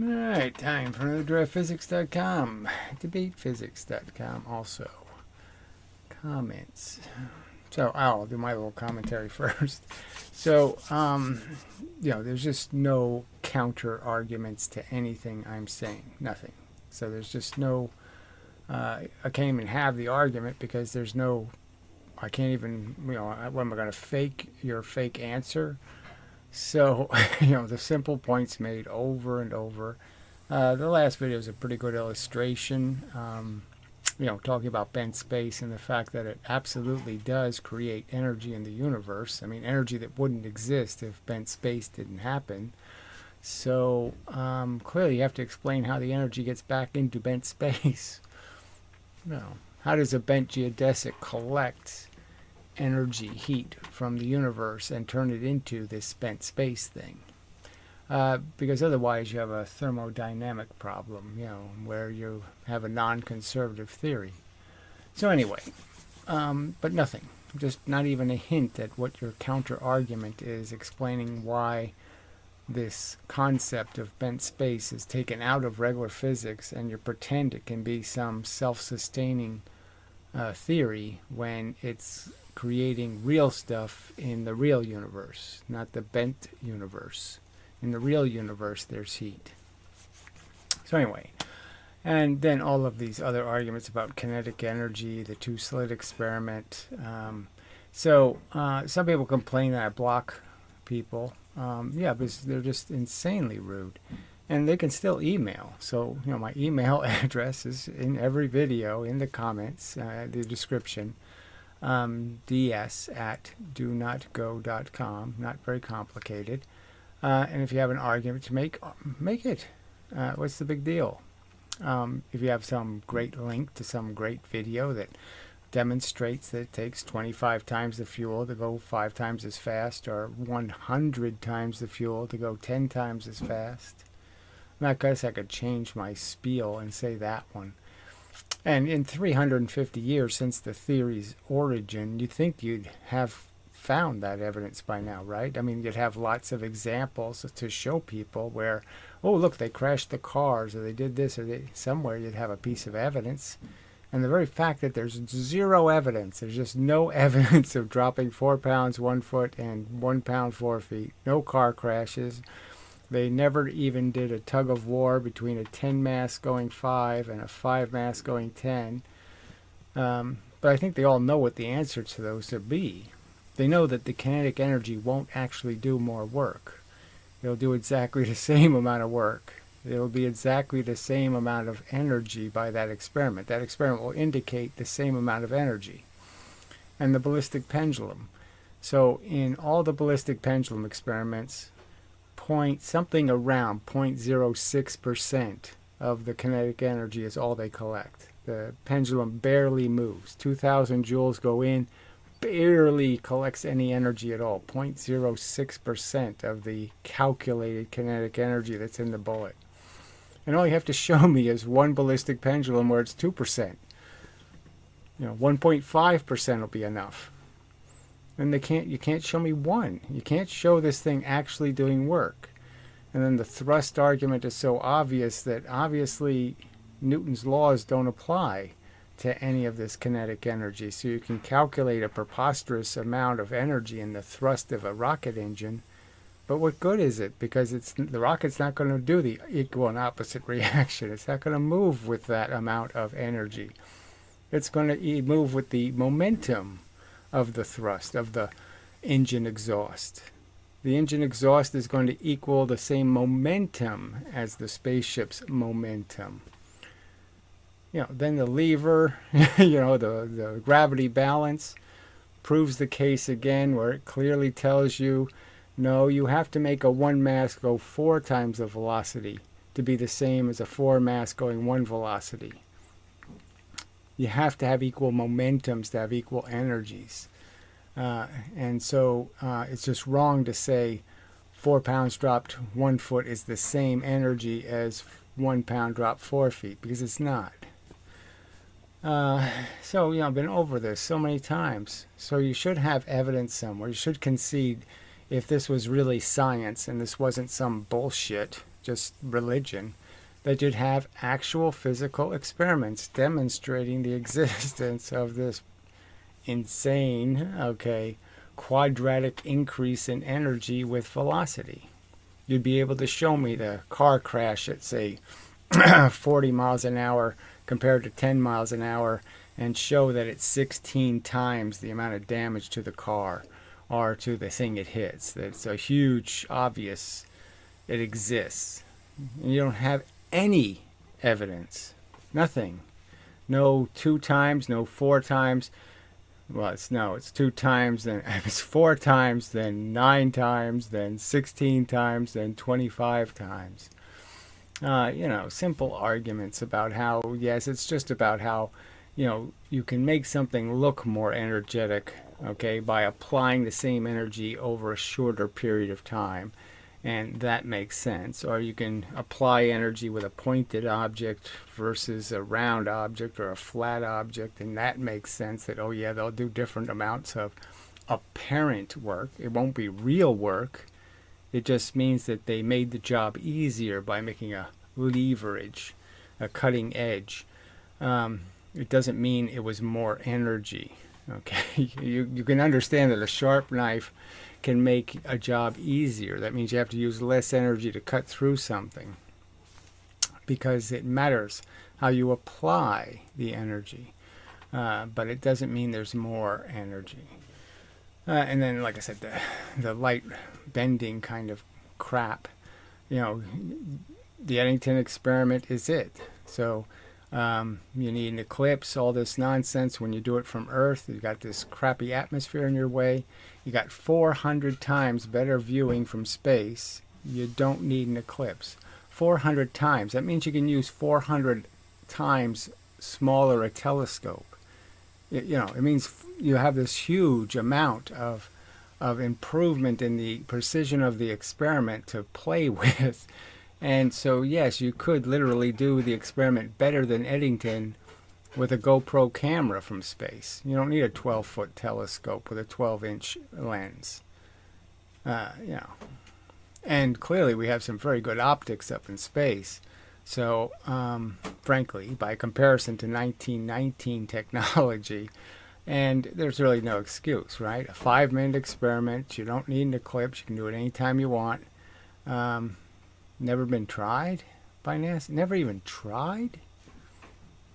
Alright, time for another DraftPhysics.com. DebatePhysics.com also. Comments. So I'll do my little commentary first. So, there's just no counter arguments to anything I'm saying. Nothing. So there's just no, I can't even have the argument because there's no, I can't even, what am I going to fake your fake answer? So, the simple points made over and over. The last video is a pretty good illustration, talking about bent space and the fact that it absolutely does create energy in the universe. I mean, energy that wouldn't exist if bent space didn't happen. So, clearly you have to explain how the energy gets back into bent space. How does a bent geodesic collect energy, heat from the universe and turn it into this spent space thing? Because otherwise you have a thermodynamic problem, where you have a non-conservative theory. So anyway, but nothing. Just not even a hint at what your counter-argument is explaining why this concept of bent space is taken out of regular physics and you pretend it can be some self-sustaining theory when it's creating real stuff in the real universe, not the bent universe. In the real universe, there's heat. So anyway, and then all of these other arguments about kinetic energy, the two-slit experiment. Some people complain that I block people. Because they're just insanely rude. And they can still email. So, my email address is in every video, in the comments, the description. ds@donotgo.com. Not very complicated. And if you have an argument to make it. What's the big deal? If you have some great link to some great video that demonstrates that it takes 25 times the fuel to go 5 times as fast, or 100 times the fuel to go 10 times as fast. I guess I could change my spiel and say that one. And in 350 years since the theory's origin, you'd think you'd have found that evidence by now, right? I mean, you'd have lots of examples to show people where, oh, look, they crashed the cars, or they did this, or somewhere you'd have a piece of evidence. And the very fact that there's zero evidence, there's just no evidence of dropping 4 pounds 1 foot and 1 pound 4 feet, no car crashes. They never even did a tug of war between a 10 mass going 5 and a 5 mass going 10. But I think they all know what the answer to those would be. They know that the kinetic energy won't actually do more work. It'll do exactly the same amount of work. It'll be exactly the same amount of energy by that experiment. That experiment will indicate the same amount of energy. And the ballistic pendulum. So in all the ballistic pendulum experiments, something around 0.06% of the kinetic energy is all they collect. The pendulum barely moves. 2,000 joules go in, barely collects any energy at all. 0.06% of the calculated kinetic energy that's in the bullet. And all you have to show me is one ballistic pendulum where it's 2%. 1.5% will be enough. And you can't show me one. You can't show this thing actually doing work. And then the thrust argument is so obvious that obviously Newton's laws don't apply to any of this kinetic energy. So you can calculate a preposterous amount of energy in the thrust of a rocket engine. But what good is it? Because the rocket's not going to do the equal and opposite reaction. It's not going to move with that amount of energy. It's going to move with the momentum of the thrust, of the engine exhaust. The engine exhaust is going to equal the same momentum as the spaceship's momentum. Then the lever, the gravity balance proves the case again, where it clearly tells you, no, you have to make a 1 mass go 4 times the velocity to be the same as a 4 mass going 1 velocity. You have to have equal momentums to have equal energies. And so it's just wrong to say 4 pounds dropped 1 foot is the same energy as 1 pound dropped 4 feet, because it's not. I've been over this so many times. So you should have evidence somewhere. You should concede, if this was really science and this wasn't some bullshit, just religion, that you'd have actual physical experiments demonstrating the existence of this insane, okay, quadratic increase in energy with velocity. You'd be able to show me the car crash at, say, 40 miles an hour compared to 10 miles an hour, and show that it's 16 times the amount of damage to the car or to the thing it hits. That's a huge, obvious, it exists. And you don't have any evidence. Nothing. No 2 times, no 4 times. Well, it's 2 times, then it's 4 times, then 9 times, then 16 times, then 25 times. Simple arguments about how, yes, it's just about how, you can make something look more energetic, okay, by applying the same energy over a shorter period of time. And that makes sense. Or you can apply energy with a pointed object versus a round object or a flat object, and that makes sense that, oh yeah, they'll do different amounts of apparent work. It won't be real work. It just means that they made the job easier by making a leverage, a cutting edge. It doesn't mean it was more energy. Okay, you can understand that a sharp knife can make a job easier. That means you have to use less energy to cut through something, because it matters how you apply the energy. But it doesn't mean there's more energy. And then, like I said, the light bending kind of crap. The Eddington experiment is it. So you need an eclipse, all this nonsense. When you do it from Earth, you got this crappy atmosphere in your way. You got 400 times better viewing from space. You don't need an eclipse. 400 times. That means you can use 400 times smaller a telescope. It means you have this huge amount of improvement in the precision of the experiment to play with. And so, yes, you could literally do the experiment better than Eddington with a GoPro camera from space. You don't need a 12-foot telescope with a 12-inch lens. And clearly we have some very good optics up in space. So, frankly, by comparison to 1919 technology, and there's really no excuse, right? A 5-minute experiment, you don't need an eclipse, you can do it anytime you want. Never been tried by NASA? Never even tried?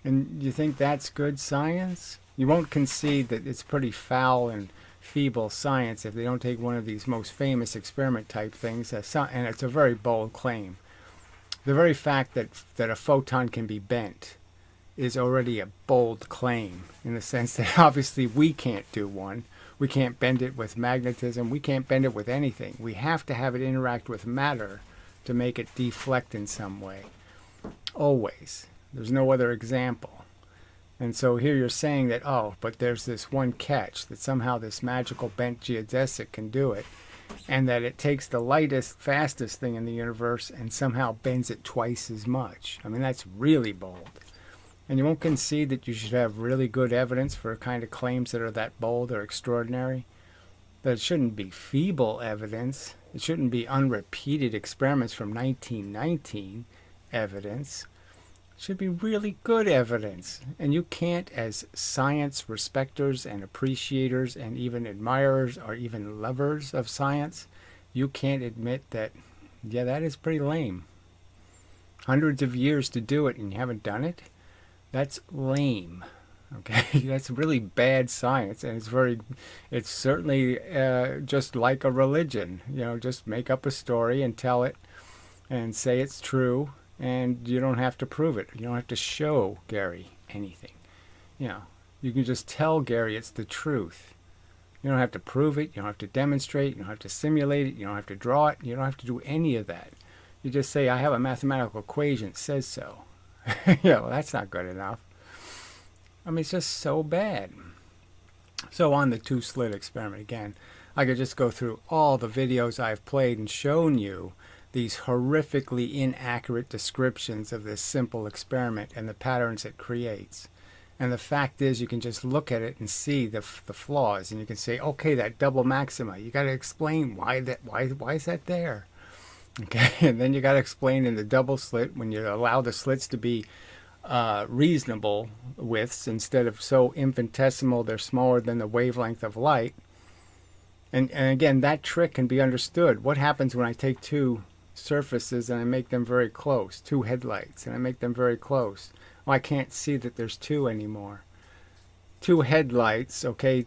And you think that's good science? You won't concede that it's pretty foul and feeble science if they don't take one of these most famous experiment type things, and it's a very bold claim. The very fact that a photon can be bent is already a bold claim, in the sense that obviously we can't do one. We can't bend it with magnetism. We can't bend it with anything. We have to have it interact with matter to make it deflect in some way. Always. There's no other example. And so here you're saying that, but there's this one catch, that somehow this magical bent geodesic can do it, and that it takes the lightest, fastest thing in the universe and somehow bends it twice as much. I mean, that's really bold. And you won't concede that you should have really good evidence for kind of claims that are that bold or extraordinary. That it shouldn't be feeble evidence. It shouldn't be unrepeated experiments from 1919 evidence. It should be really good evidence. And you can't, as science respecters and appreciators and even admirers or even lovers of science, you can't admit that, yeah, that is pretty lame. Hundreds of years to do it and you haven't done it? That's lame. Okay, that's really bad science, and it's certainly just like a religion. Just make up a story and tell it and say it's true, and you don't have to prove it. You don't have to show Gary anything. You can just tell Gary it's the truth. You don't have to prove it. You don't have to demonstrate. You don't have to simulate it. You don't have to draw it. You don't have to do any of that. You just say, I have a mathematical equation that says so. Well, that's not good enough. I mean, it's just so bad. So on the 2-slit experiment again, I could just go through all the videos I've played and shown you these horrifically inaccurate descriptions of this simple experiment and the patterns it creates. And the fact is, you can just look at it and see the flaws, and you can say, okay, that double maxima, you got to explain why is that there? Okay, and then you got to explain in the double slit when you allow the slits to be reasonable widths instead of so infinitesimal they're smaller than the wavelength of light. And again, that trick can be understood. What happens when I take two surfaces and I make them very close, two headlights, and I make them very close? Well, I can't see that there's two anymore. Two headlights, okay,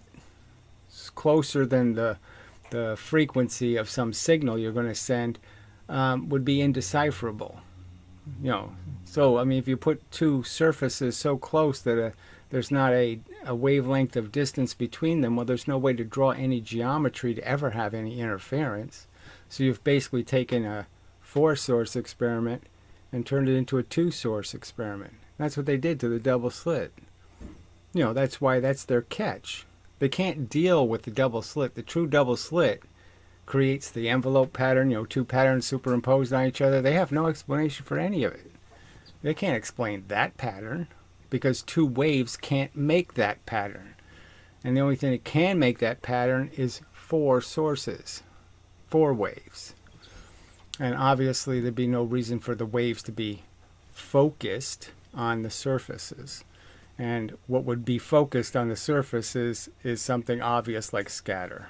closer than the frequency of some signal you're going to send would be indecipherable. So I mean, if you put two surfaces so close that there's not a wavelength of distance between them, well, there's no way to draw any geometry to ever have any interference. So you've basically taken a 4-source experiment and turned it into a 2-source experiment. That's what they did to the double slit. That's why that's their catch. They can't deal with the double slit. The true double slit creates the envelope pattern, two patterns superimposed on each other. They have no explanation for any of it. They can't explain that pattern because two waves can't make that pattern. And the only thing that can make that pattern is 4 sources, 4 waves. And obviously there'd be no reason for the waves to be focused on the surfaces. And what would be focused on the surfaces is something obvious like scatter.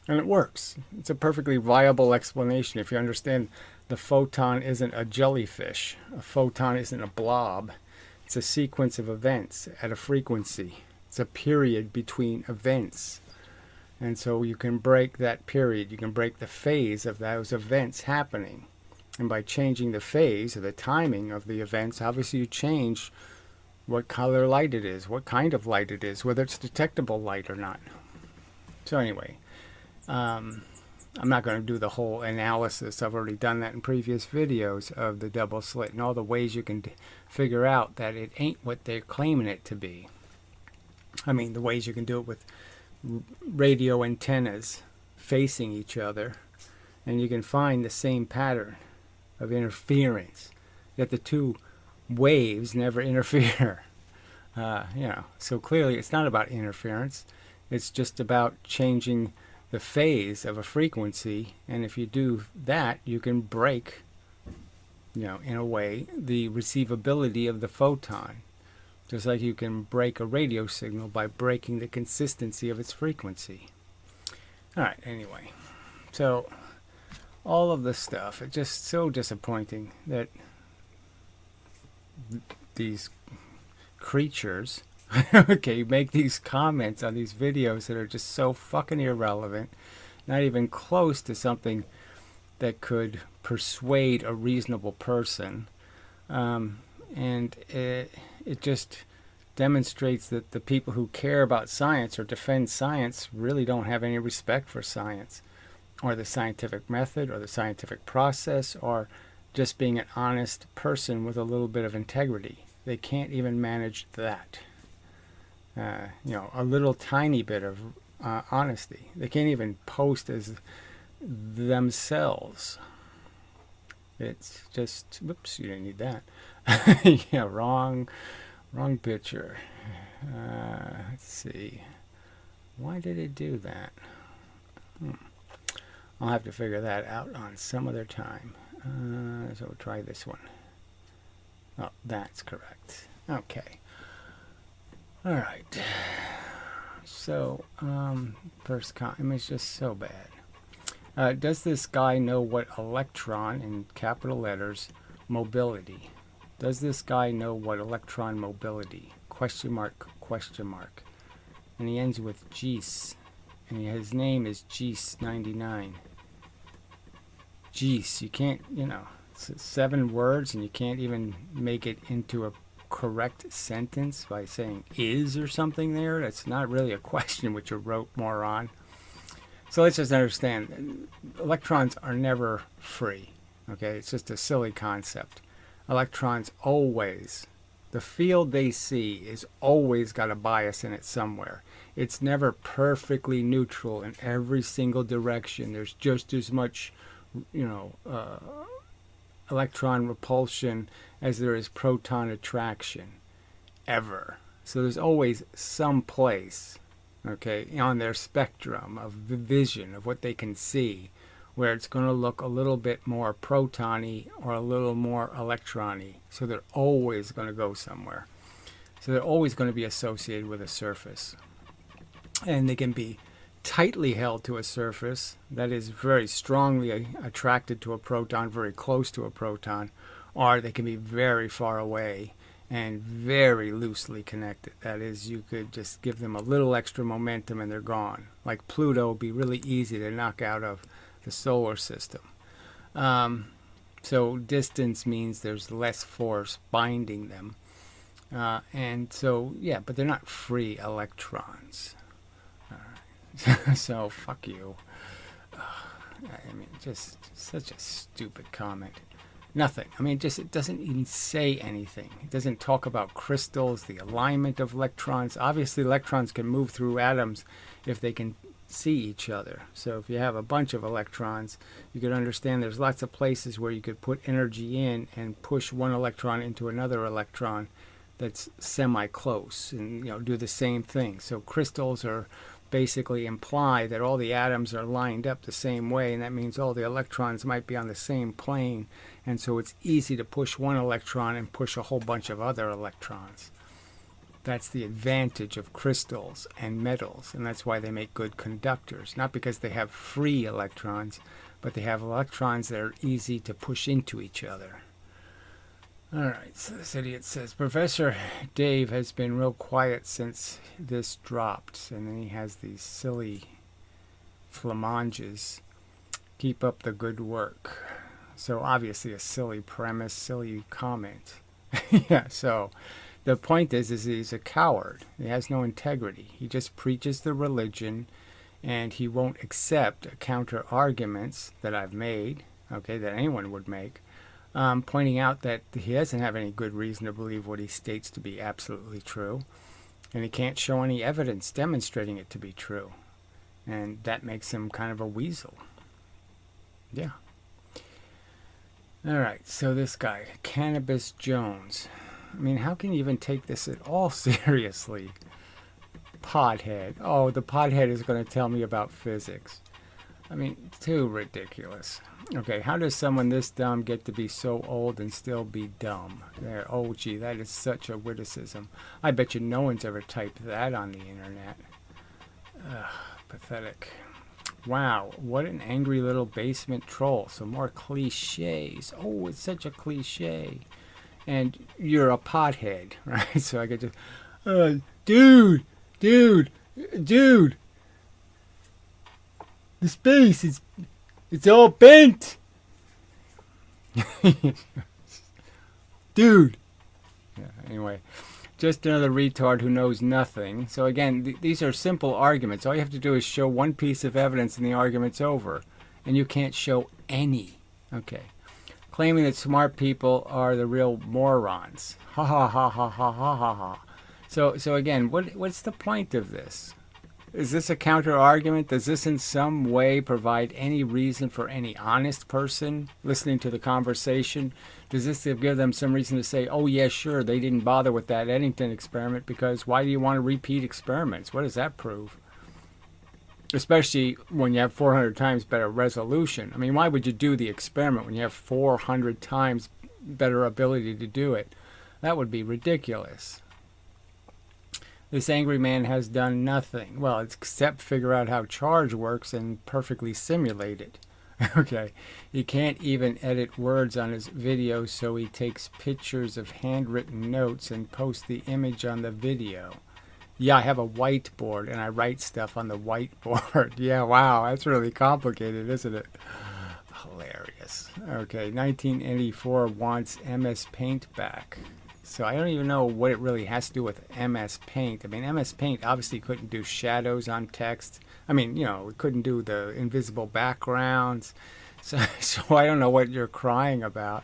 And it works. It's a perfectly viable explanation if you understand the photon isn't a jellyfish. A photon isn't a blob. It's a sequence of events at a frequency. It's a period between events. And so you can break that period. You can break the phase of those events happening. And by changing the phase or the timing of the events, obviously you change what color light it is, what kind of light it is, whether it's detectable light or not. So anyway, I'm not going to do the whole analysis. I've already done that in previous videos of the double slit and all the ways you can figure out that it ain't what they're claiming it to be. I mean, the ways you can do it with radio antennas facing each other, and you can find the same pattern of interference, that the two waves never interfere. So clearly it's not about interference. It's just about changing the phase of a frequency, and if you do that, you can break, in a way, the receivability of the photon, just like you can break a radio signal by breaking the consistency of its frequency. Alright, anyway, so all of this stuff, it's just so disappointing that these creatures okay, make these comments on these videos that are just so fucking irrelevant, not even close to something that could persuade a reasonable person. And it just demonstrates that the people who care about science or defend science really don't have any respect for science or the scientific method or the scientific process or just being an honest person with a little bit of integrity. They can't even manage that. A little tiny bit of honesty. They can't even post as themselves. It's just, whoops, you didn't need that. Yeah, wrong picture. Let's see. Why did it do that? I'll have to figure that out on some other time. So we'll try this one. Oh, that's correct. Okay. All right. So, first comment is just so bad. Does this guy know what electron, in capital letters, mobility? Does this guy know what electron mobility? Question mark, question mark. And he ends with Geese. And his name is Geese99. Geese, you can't, it's 7 words and you can't even make it into a correct sentence by saying is or something there. That's not really a question, which you wrote more on. So let's just understand, electrons are never free. Okay, it's just a silly concept. Electrons always, the field they see is always got a bias in it somewhere. It's never perfectly neutral in every single direction. There's just as much, electron repulsion as there is proton attraction, ever. So there's always some place, okay, on their spectrum of the vision of what they can see, where it's going to look a little bit more protony or a little more electrony. So they're always going to go somewhere. So they're always going to be associated with a surface. And they can be tightly held to a surface that is very strongly attracted to a proton, very close to a proton, or they can be very far away and very loosely connected. That is, you could just give them a little extra momentum and they're gone. Like Pluto would be really easy to knock out of the solar system. So distance means there's less force binding them. And so, yeah, but they're not free electrons. All right. So, fuck you. I mean, just such a stupid comment. Nothing. I mean, it doesn't even say anything. It doesn't talk about crystals, the alignment of electrons. Obviously, electrons can move through atoms if they can see each other. So if you have a bunch of electrons, you could understand there's lots of places where you could put energy in and push one electron into another electron that's semi-close and, you know, do the same thing. So crystals are basically imply that all the atoms are lined up the same way, and that means all the electrons might be on the same plane, and so it's easy to push one electron and push a whole bunch of other electrons. That's the advantage of crystals and metals, and that's why they make good conductors. Not because they have free electrons, but they have electrons that are easy to push into each other. Alright, so this idiot says, Professor Dave has been real quiet since this dropped. And then he has these silly flamanges. Keep up the good work. So obviously a silly premise, silly comment. Yeah, so the point is he's a coward. He has no integrity. He just preaches the religion, and he won't accept counter arguments that I've made, okay, that anyone would make. Pointing out that he doesn't have any good reason to believe what he states to be absolutely true, and he can't show any evidence demonstrating it to be true, and that makes him kind of a weasel. Yeah. Alright, so this guy, Cannabis Jones. I mean, how can you even take this at all seriously? Pothead. Oh, the pothead is going to tell me about physics. I mean, too ridiculous. Okay, how does someone this dumb get to be so old and still be dumb? There, oh gee, that is such a witticism. I bet you no one's ever typed that on the internet. Ugh, pathetic. Wow, what an angry little basement troll. Some more cliches. Oh, it's such a cliche. And you're a pothead, right? So I get to, dude, the space is, it's all bent. Dude. Yeah, anyway, just another retard who knows nothing. So again, these are simple arguments. All you have to do is show one piece of evidence and the argument's over. And you can't show any. Okay. Claiming that smart people are the real morons. Ha ha ha ha ha ha ha ha. So again, what's the point of this? Is this a counter argument? Does this in some way provide any reason for any honest person listening to the conversation? Does this give them some reason to say, oh yeah, sure, they didn't bother with that Eddington experiment because why do you want to repeat experiments? What does that prove? Especially when you have 400 times better resolution. I mean, why would you do the experiment when you have 400 times better ability to do it? That would be ridiculous. This angry man has done nothing. Well, except figure out how charge works and perfectly simulate it. Okay. He can't even edit words on his videos, so he takes pictures of handwritten notes and posts the image on the video. Yeah, I have a whiteboard and I write stuff on the whiteboard. Yeah, wow, that's really complicated, isn't it? Hilarious. Okay, 1984 wants MS Paint back. So I don't even know what it really has to do with MS Paint. I mean, MS Paint obviously couldn't do shadows on text. I mean, you know, it couldn't do the invisible backgrounds. So I don't know what you're crying about.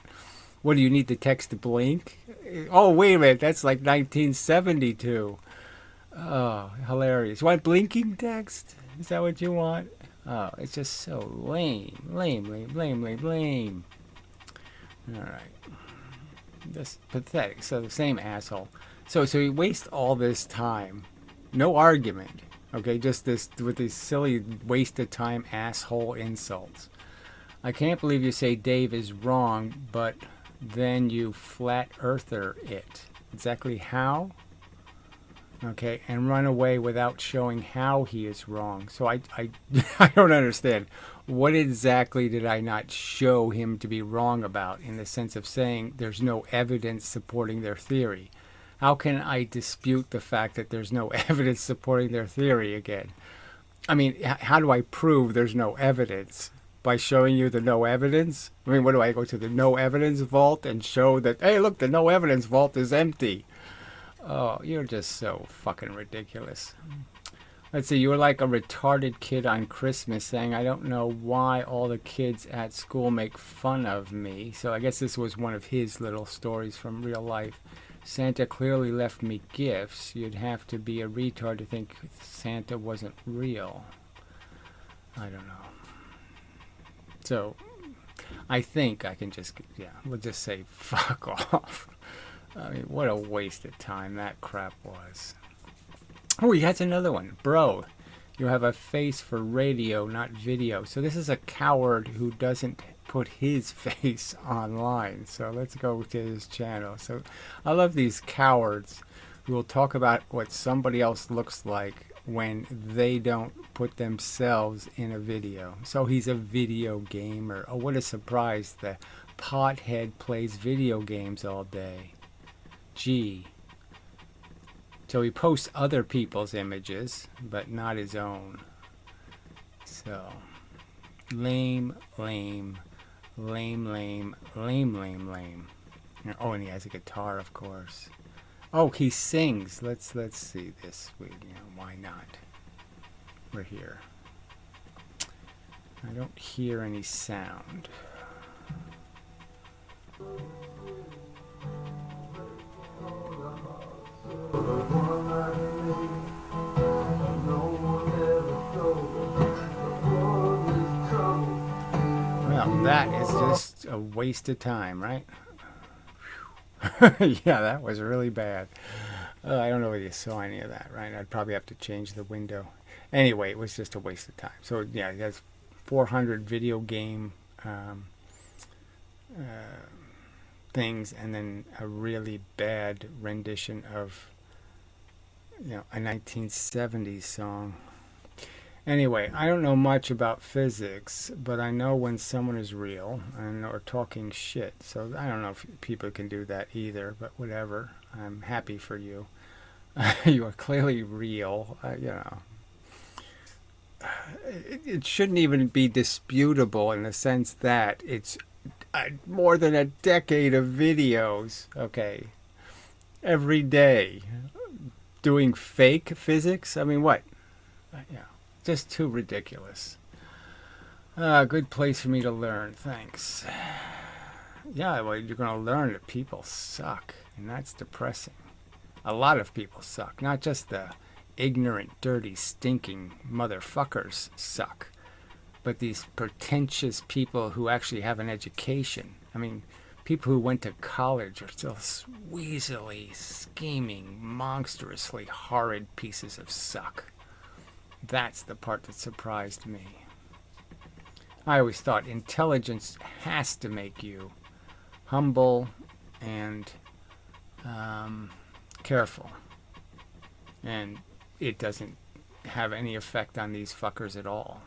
What, do you need the text to blink? Oh, wait a minute, that's like 1972. Oh, hilarious. You want blinking text? Is that what you want? Oh, it's just so lame. Lame. All right. That's pathetic. So the same asshole. So he wastes all this time. No argument. Okay, just this with these silly waste of time asshole insults. I can't believe you say Dave is wrong, but then you flat earther it. Exactly how? Okay, and run away without showing how he is wrong. So I I don't understand. What exactly did I not show him to be wrong about, in the sense of saying there's no evidence supporting their theory? How can I dispute the fact that there's no evidence supporting their theory again? I mean, how do I prove there's no evidence? By showing you the no evidence? I mean, what do I go to the no evidence vault and show that, hey, look, the no evidence vault is empty? Oh, you're just so fucking ridiculous. Let's see, you were like a retarded kid on Christmas saying, I don't know why all the kids at school make fun of me. So I guess this was one of his little stories from real life. Santa clearly left me gifts. You'd have to be a retard to think Santa wasn't real. I don't know. So, I think I can just, we'll just say fuck off. I mean, what a waste of time that crap was. Oh, he has another one. Bro, you have a face for radio, not video. So this is a coward who doesn't put his face online. So let's go to his channel. So I love these cowards who will talk about what somebody else looks like when they don't put themselves in a video. So he's a video gamer. Oh, what a surprise. The pothead plays video games all day. Gee. So he posts other people's images, but not his own. So, lame, lame, lame, lame, lame, lame, lame. Oh, and he has a guitar, of course. Oh, he sings. Let's see this. Why not? We're here. I don't hear any sound. Well, that is just a waste of time, right? Yeah, that was really bad. I don't know whether you saw any of that, right? I'd probably have to change the window. Anyway, it was just a waste of time. So, yeah, he has 400 video game things, and then a really bad rendition of, a 1970s song. Anyway, I don't know much about physics, but I know when someone is real or talking shit. So I don't know if people can do that either, but whatever. I'm happy for you. You are clearly real, It shouldn't even be disputable in the sense that it's more than a decade of videos, okay, every day, doing fake physics. I mean, what? Just too ridiculous. Good place for me to learn. Thanks. Yeah, well, you're going to learn that people suck, and that's depressing. A lot of people suck, not just the ignorant, dirty, stinking motherfuckers suck, but these pretentious people who actually have an education. I mean, people who went to college are still weaselly, scheming, monstrously horrid pieces of suck. That's the part that surprised me. I always thought intelligence has to make you humble and careful. And it doesn't have any effect on these fuckers at all.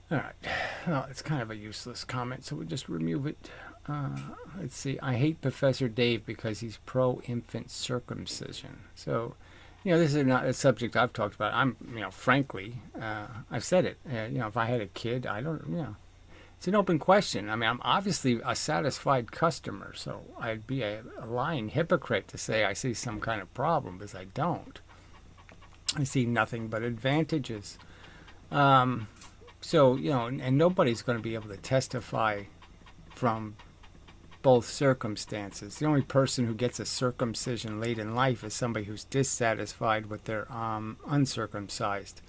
Alright, well, it's kind of a useless comment, so we'll just remove it. Let's see, I hate Professor Dave because he's pro-infant circumcision. So, this is not a subject I've talked about. I'm, frankly, I've said it. If I had a kid, I don't, it's an open question. I mean, I'm obviously a satisfied customer, so I'd be a lying hypocrite to say I see some kind of problem, because I don't. I see nothing but advantages. So, and nobody's going to be able to testify from both circumstances. The only person who gets a circumcision late in life is somebody who's dissatisfied with their uncircumcised.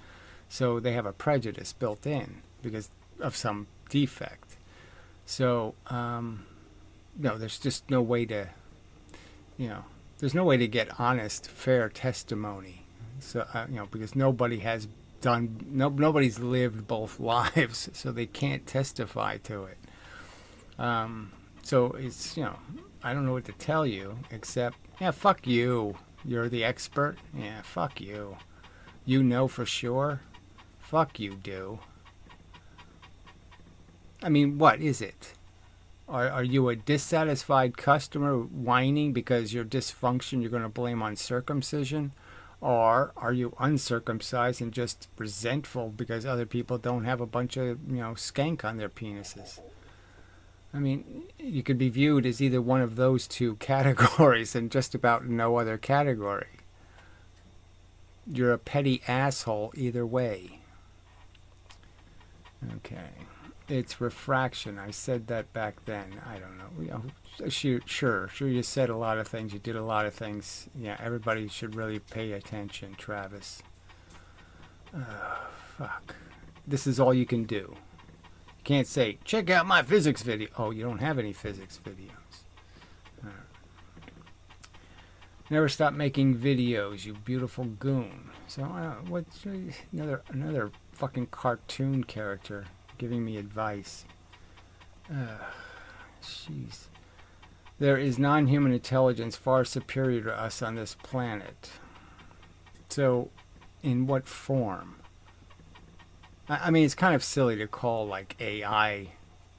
So they have a prejudice built in because of some defect. So, there's just no way to, there's no way to get honest, fair testimony. So, because nobody has done. Nobody's lived both lives, so they can't testify to it. So it's, I don't know what to tell you except, yeah, fuck you. You're the expert. Yeah, fuck you. You know for sure. Fuck you do. I mean, what is it? Are you a dissatisfied customer whining because your dysfunction you're going to blame on circumcision? Or are you uncircumcised and just resentful because other people don't have a bunch of, skank on their penises? I mean, you could be viewed as either one of those two categories and just about no other category. You're a petty asshole either way. Okay. It's refraction. I said that back then. I don't know. Sure. You said a lot of things. You did a lot of things. Yeah, everybody should really pay attention, Travis. Fuck. This is all you can do. You can't say, check out my physics video. Oh, you don't have any physics videos. Never stop making videos, you beautiful goon. So, what's another fucking cartoon character giving me advice? Jeez. There is non-human intelligence far superior to us on this planet. So, in what form? I mean, it's kind of silly to call like AI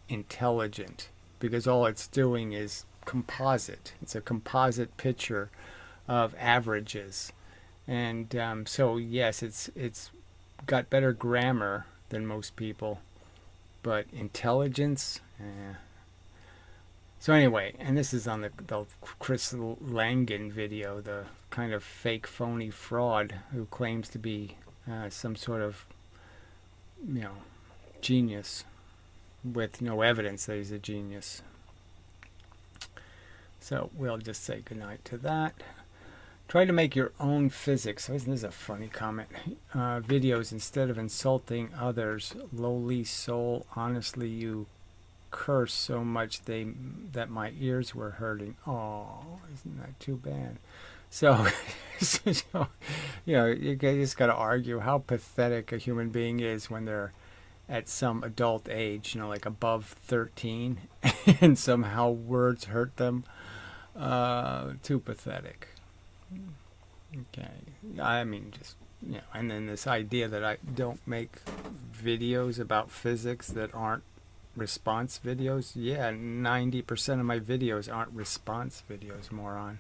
intelligent because all it's doing is composite. It's a composite picture of averages. And so, yes, it's got better grammar than most people. But intelligence? So anyway, and this is on the Chris Langan video, the kind of fake, phony fraud who claims to be some sort of, genius with no evidence that he's a genius. So we'll just say goodnight to that. Try to make your own physics. This is a funny comment. Videos instead of insulting others. Lowly soul. Honestly, you curse so much that my ears were hurting. Oh, isn't that too bad? So, you just got to argue how pathetic a human being is when they're at some adult age, like above 13, and somehow words hurt them. Too pathetic. Okay. I mean, just, and then this idea that I don't make videos about physics that aren't response videos. Yeah, 90% of my videos aren't response videos, moron.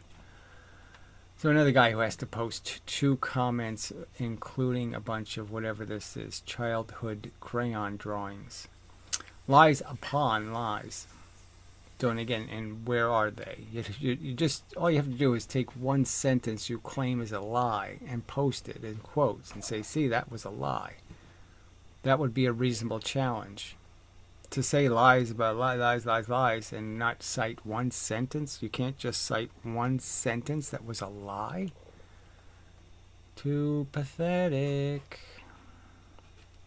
So another guy who has to post 2 comments, including a bunch of whatever this is, childhood crayon drawings. Lies upon lies. So, and again, and where are they? You just, all you have to do is take one sentence you claim is a lie and post it in quotes and say, see, that was a lie. That would be a reasonable challenge. To say lies about lies, and not cite one sentence. You can't just cite one sentence that was a lie. Too pathetic.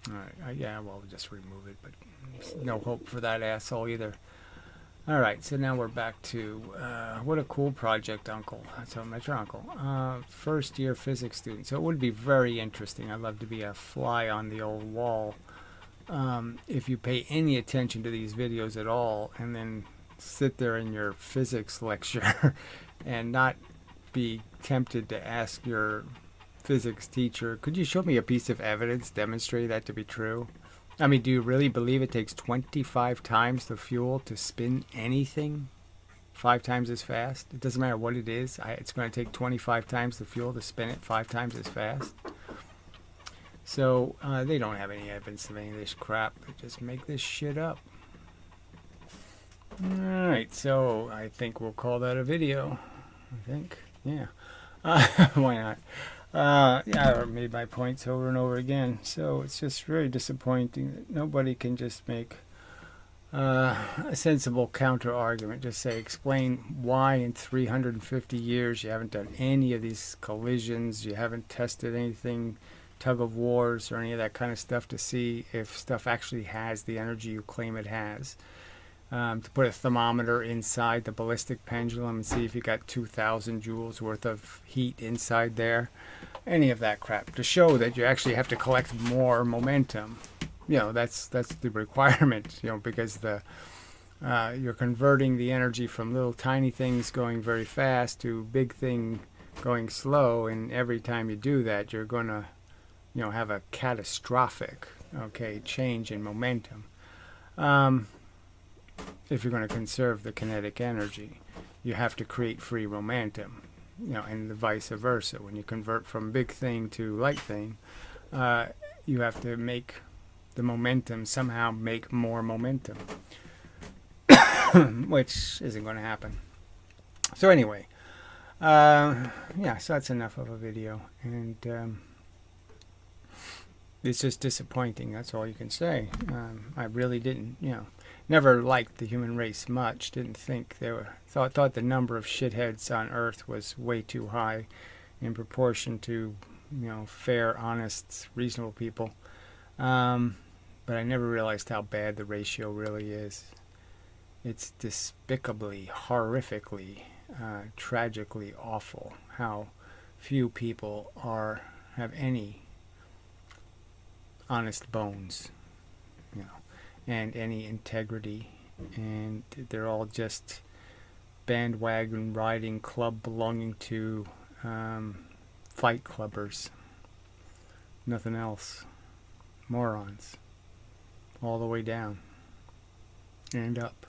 Alright, yeah, well, we'll just remove it, but no hope for that asshole either. Alright, so now we're back to, what a cool project, Uncle. So I met your uncle. First year physics student. So it would be very interesting. I'd love to be a fly on the old wall. If you pay any attention to these videos at all and then sit there in your physics lecture and not be tempted to ask your physics teacher, could you show me a piece of evidence demonstrating that to be true? I mean, do you really believe it takes 25 times the fuel to spin anything 5 times as fast? It doesn't matter what it is. It's going to take 25 times the fuel to spin it 5 times as fast. So they don't have any evidence of any of this crap. They just make this shit up. Alright, so I think we'll call that a video. I think. Yeah. Why not? Yeah, I made my points over and over again. So it's just very disappointing that nobody can just make a sensible counter argument. Just say, explain why in 350 years you haven't done any of these collisions, you haven't tested anything, tug of wars or any of that kind of stuff to see if stuff actually has the energy you claim it has. to put a thermometer inside the ballistic pendulum and see if you got 2,000 joules worth of heat inside there. Any of that crap to show that you actually have to collect more momentum. That's the requirement. Because you're converting the energy from little tiny things going very fast to big thing going slow, and every time you do that, you're going to have a catastrophic change in momentum. If you're going to conserve the kinetic energy, you have to create free momentum, and the vice versa. When you convert from big thing to light thing, you have to make the momentum somehow make more momentum, which isn't going to happen. So anyway, so that's enough of a video, and it's just disappointing. That's all you can say. I really didn't, never liked the human race much. Didn't think thought the number of shitheads on Earth was way too high in proportion to, fair, honest, reasonable people. But I never realized how bad the ratio really is. It's despicably, horrifically, tragically awful how few people have any honest bones, and any integrity, and they're all just bandwagon riding club belonging to fight clubbers. Nothing else. Morons. All the way down and up.